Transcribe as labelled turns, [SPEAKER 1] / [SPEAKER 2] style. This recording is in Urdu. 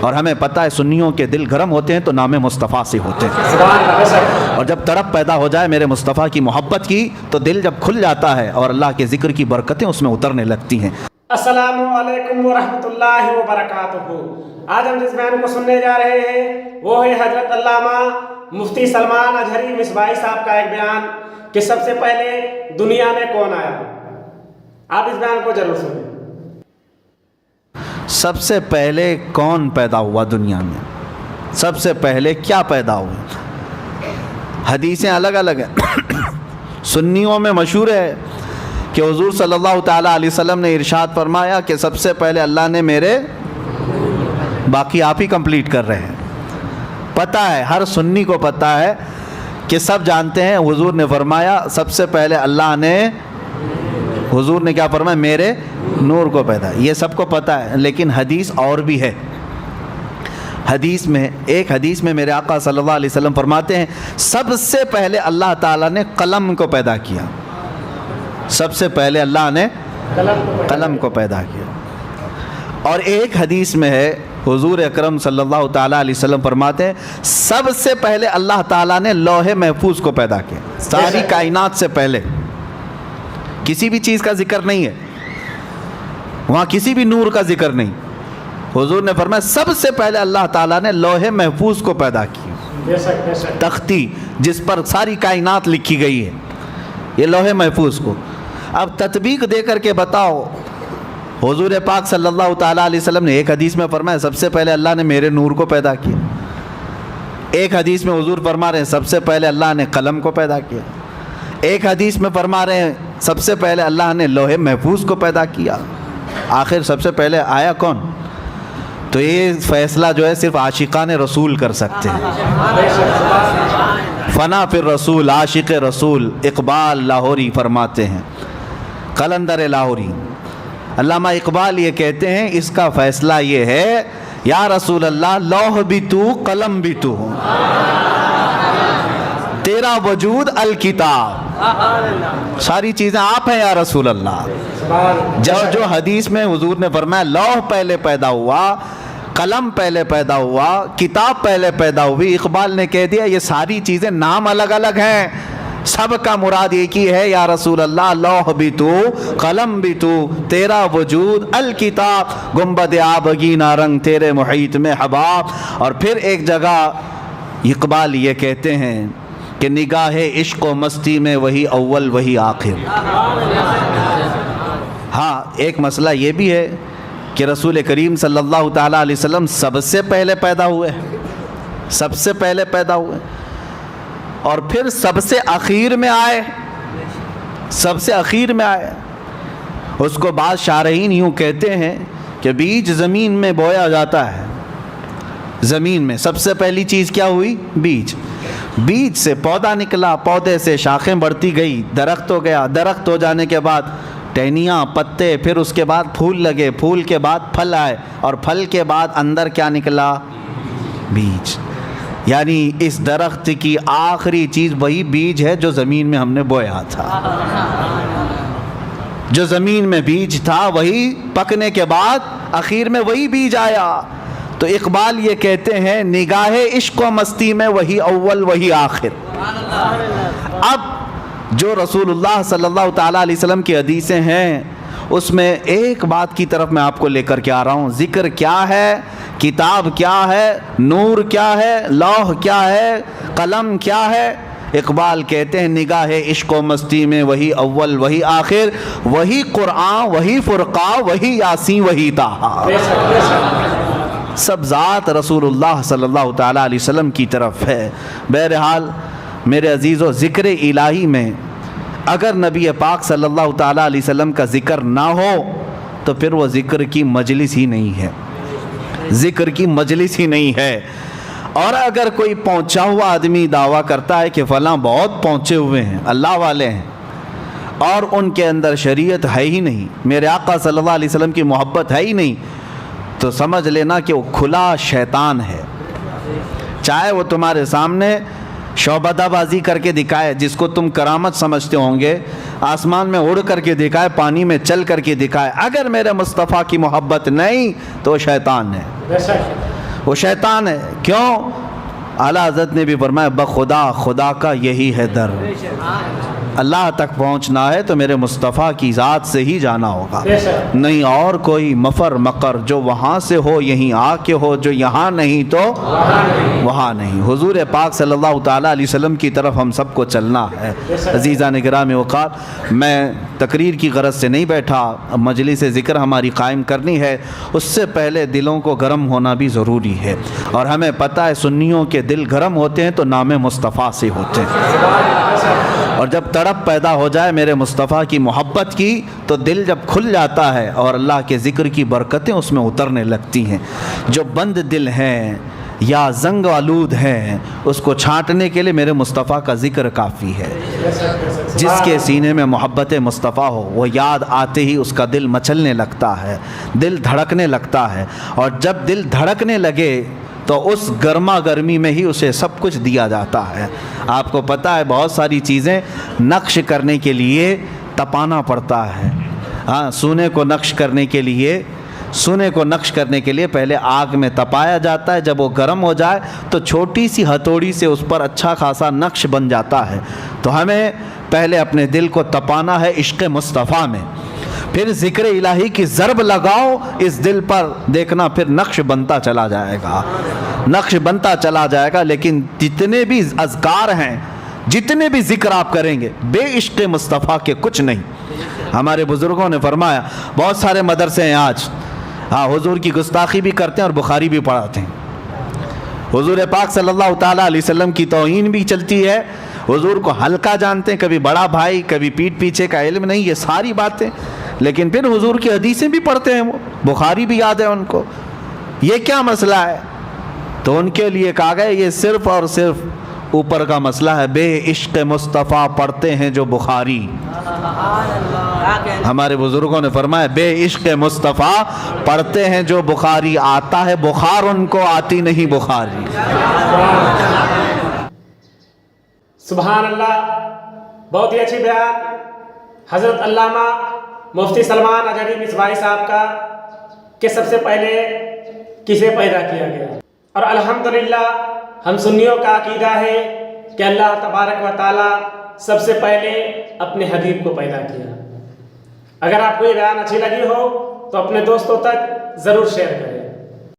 [SPEAKER 1] اور ہمیں پتہ ہے سنیوں کے دل گرم ہوتے ہیں تو نام مصطفیٰ سے ہوتے ہیں، اور جب تڑپ پیدا ہو جائے میرے مصطفیٰ کی محبت کی تو دل جب کھل جاتا ہے اور اللہ کے ذکر کی برکتیں اس میں اترنے لگتی ہیں۔
[SPEAKER 2] السلام علیکم ورحمۃ اللہ وبرکاتہ۔ آج ہم جس بیان کو سننے جا رہے ہیں وہ ہے حضرت علامہ مفتی سلمان اجہری مصباحی صاحب کا ایک بیان کہ سب سے پہلے دنیا میں کون آیا۔ آپ اس بیان کو ضرور سنیں۔
[SPEAKER 1] سب سے پہلے کون پیدا ہوا دنیا میں، سب سے پہلے کیا پیدا ہوا؟ حدیثیں الگ الگ ہیں۔ سنیوں میں مشہور ہے کہ حضور صلی اللہ تعالیٰ علیہ وسلم نے ارشاد فرمایا کہ سب سے پہلے اللہ نے میرے، باقی آپ ہی کمپلیٹ کر رہے ہیں۔ پتہ ہے، ہر سنی کو پتہ ہے کہ سب جانتے ہیں حضور نے فرمایا سب سے پہلے اللہ نے، حضور نے کیا فرمایا؟ میرے نور کو پیدا، یہ سب کو پتہ ہے، لیکن حدیث اور بھی ہے۔ ایک حدیث میں میرے آقا صلی اللہ علیہ وسلم فرماتے ہیں سب سے پہلے اللہ تعالیٰ نے قلم کو پیدا کیا، سب سے پہلے اللہ نے قلم کو پیدا کیا۔ اور ایک حدیث میں ہے حضور اکرم صلی اللہ تعالیٰ علیہ وسلم فرماتے ہیں سب سے پہلے اللہ تعالیٰ نے لوح محفوظ کو پیدا کیا، ساری کائنات سے پہلے۔ کسی بھی چیز کا ذکر نہیں ہے وہاں، کسی بھی نور کا ذکر نہیں۔ حضور نے فرمایا سب سے پہلے اللہ تعالیٰ نے لوح محفوظ کو پیدا کیا، تختی جس پر ساری کائنات لکھی گئی ہے، یہ لوح محفوظ کو۔ اب تطبیق دے کر کے بتاؤ، حضور پاک صلی اللہ تعالیٰ علیہ وسلم نے ایک حدیث میں فرمایا سب سے پہلے اللہ نے میرے نور کو پیدا کیا، ایک حدیث میں حضور فرما رہے ہیں سب سے پہلے اللہ نے قلم کو پیدا کیا، ایک حدیث میں فرما رہے ہیں سب سے پہلے اللہ نے لوح محفوظ کو پیدا کیا۔ آخر سب سے پہلے آیا کون؟ تو یہ فیصلہ جو ہے صرف عاشقان رسول کر سکتے ہیں۔ فنا فی الرسول، عاشق رسول اقبال لاہوری فرماتے ہیں، قلندر لاہوری علامہ اقبال یہ کہتے ہیں اس کا فیصلہ یہ ہے یا رسول اللہ لوح بھی تو قلم بھی تو، تیرا وجود الکتاب، ساری چیزیں آپ ہیں یا رسول اللہ۔ جو حدیث میں حضور نے فرمایا لوح پہلے پیدا ہوا، قلم پہلے پیدا ہوا، کتاب پہلے پیدا ہوئی، اقبال نے کہہ دیا یہ ساری چیزیں نام الگ الگ ہیں، سب کا مراد ایک ہی ہے یا رسول اللہ لوح بھی تو قلم بھی تو، تیرا وجود الکتاب، گنبد آبگینہ رنگ تیرے محیط میں حباب۔ اور پھر ایک جگہ اقبال یہ کہتے ہیں کہ نگاہ عشق و مستی میں وہی اول وہی آخر۔ ہاں ایک مسئلہ یہ بھی ہے کہ رسول کریم صلی اللہ تعالیٰ علیہ وسلم سب سے پہلے پیدا ہوئے، سب سے پہلے پیدا ہوئے، اور پھر سب سے اخیر میں آئے، سب سے اخیر میں آئے۔ اس کو بعض شارحین یوں کہتے ہیں کہ بیج زمین میں بویا جاتا ہے، زمین میں سب سے پہلی چیز کیا ہوئی؟ بیج، بیج سے پودا نکلا، پودے سے شاخیں بڑھتی گئی، درخت ہو گیا، درخت ہو جانے کے بعد ٹہنیاں، پتے، پھر اس کے بعد پھول لگے، پھول کے بعد پھل آئے، اور پھل کے بعد اندر کیا نکلا؟ بیج۔ یعنی اس درخت کی آخری چیز وہی بیج ہے جو زمین میں ہم نے بویا تھا، جو زمین میں بیج تھا وہی پکنے کے بعد آخر میں وہی بیج آیا۔ تو اقبال یہ کہتے ہیں نگاہ عشق و مستی میں وہی اول وہی آخر۔ اب جو رسول اللہ صلی اللہ تعالیٰ علیہ وسلم کی حدیثیں ہیں اس میں ایک بات کی طرف میں آپ کو لے کر کے آ رہا ہوں، ذکر کیا ہے، کتاب کیا ہے، نور کیا ہے، لوح کیا ہے، قلم کیا ہے۔ اقبال کہتے ہیں نگاہ عشق و مستی میں وہی اول وہی آخر، وہی قرآن وہی فرقہ وہی یاسین وہی طٰہٰ، سب ذات رسول اللہ صلی اللہ تعالیٰ علیہ وسلم کی طرف ہے۔ بہرحال میرے عزیزو، ذکر الہی میں اگر نبی پاک صلی اللہ تعالیٰ علیہ وسلم کا ذکر نہ ہو تو پھر وہ ذکر کی مجلس ہی نہیں ہے، ذکر کی مجلس ہی نہیں ہے۔ اور اگر کوئی پہنچا ہوا آدمی دعویٰ کرتا ہے کہ فلاں بہت پہنچے ہوئے ہیں، اللہ والے ہیں، اور ان کے اندر شریعت ہے ہی نہیں، میرے آقا صلی اللہ علیہ وسلم کی محبت ہے ہی نہیں، تو سمجھ لینا کہ وہ کھلا شیطان ہے۔ چاہے وہ تمہارے سامنے شعبدہ بازی کر کے دکھائے، جس کو تم کرامت سمجھتے ہوں گے، آسمان میں اڑ کر کے دکھائے، پانی میں چل کر کے دکھائے، اگر میرے مصطفیٰ کی محبت نہیں تو شیطان ہے۔ وہ شیطان ہے. کیوں؟ اعلیٰ حضرت نے بھی فرمایا بخدا خدا کا یہی ہے در. اللہ تک پہنچنا ہے تو میرے مصطفیٰ کی ذات سے ہی جانا ہوگا, نہیں اور کوئی مفر مقر جو وہاں سے ہو یہیں آ کے ہو, جو یہاں نہیں تو وہاں نہیں. حضور پاک صلی اللہ تعالیٰ علیہ وسلم کی طرف ہم سب کو چلنا ہے. عزیزان گرامی وقار, میں تقریر کی غرض سے نہیں بیٹھا, مجلس ذکر ہماری قائم کرنی ہے. اس سے پہلے دلوں کو گرم ہونا بھی ضروری ہے, اور ہمیں پتہ ہے سنیوں کے دل گرم ہوتے ہیں تو نام مصطفیٰ سے ہوتے ہیں, اور جب تڑپ پیدا ہو جائے میرے مصطفیٰ کی محبت کی تو دل جب کھل جاتا ہے اور اللہ کے ذکر کی برکتیں اس میں اترنے لگتی ہیں. جو بند دل ہیں یا زنگ آلود ہیں اس کو چھانٹنے کے لیے میرے مصطفیٰ کا ذکر کافی ہے. جس کے سینے میں محبت مصطفیٰ ہو وہ یاد آتے ہی اس کا دل مچلنے لگتا ہے, دل دھڑکنے لگتا ہے, اور جب دل دھڑکنے لگے تو اس گرما گرمی میں ہی اسے سب کچھ دیا جاتا ہے. آپ کو پتہ ہے بہت ساری چیزیں نقش کرنے کے لیے تپانا پڑتا ہے. ہاں, سونے کو نقش کرنے کے لیے پہلے آگ میں تپایا جاتا ہے. جب وہ گرم ہو جائے تو چھوٹی سی ہتھوڑی سے اس پر اچھا خاصا نقش بن جاتا ہے. تو ہمیں پہلے اپنے دل کو تپانا ہے عشق مصطفیٰ میں, پھر ذکر الہی کی ضرب لگاؤ اس دل پر, دیکھنا پھر نقش بنتا چلا جائے گا, نقش بنتا چلا جائے گا. لیکن جتنے بھی اذکار ہیں, جتنے بھی ذکر آپ کریں گے بے عشق مصطفیٰ کے کچھ نہیں. ہمارے بزرگوں نے فرمایا, بہت سارے مدرسے ہیں آج, ہاں حضور کی گستاخی بھی کرتے ہیں اور بخاری بھی پڑھاتے ہیں, حضور پاک صلی اللہ تعالیٰ علیہ وسلم کی توہین بھی چلتی ہے, حضور کو ہلکا جانتے ہیں, کبھی بڑا بھائی کبھی پیٹھ پیچھے کا علم نہیں, یہ ساری باتیں. لیکن پھر حضور کی حدیثیں بھی پڑھتے ہیں, وہ بخاری بھی یاد ہے ان کو. یہ کیا مسئلہ ہے؟ تو ان کے لیے کہا گیا یہ صرف اور صرف اوپر کا مسئلہ ہے, بے عشق مصطفیٰ پڑھتے ہیں جو بخاری. ہمارے بزرگوں نے فرمایا بے عشق مصطفیٰ پڑھتے ہیں جو بخاری, آتا ہے بخار ان کو, آتی نہیں بخاری.
[SPEAKER 2] سبحان اللہ, بہت ہی اچھی بیان حضرت علامہ مفتی سلمان اجہری مصباحی صاحب کا کہ سب سے پہلے کسے پیدا کیا گیا. اور الحمدللہ ہم سنیوں کا عقیدہ ہے کہ اللہ تبارک و تعالی سب سے پہلے اپنے حبیب کو پیدا کیا. اگر آپ کو یہ بیان اچھی لگی ہو تو اپنے دوستوں تک ضرور شیئر کریں.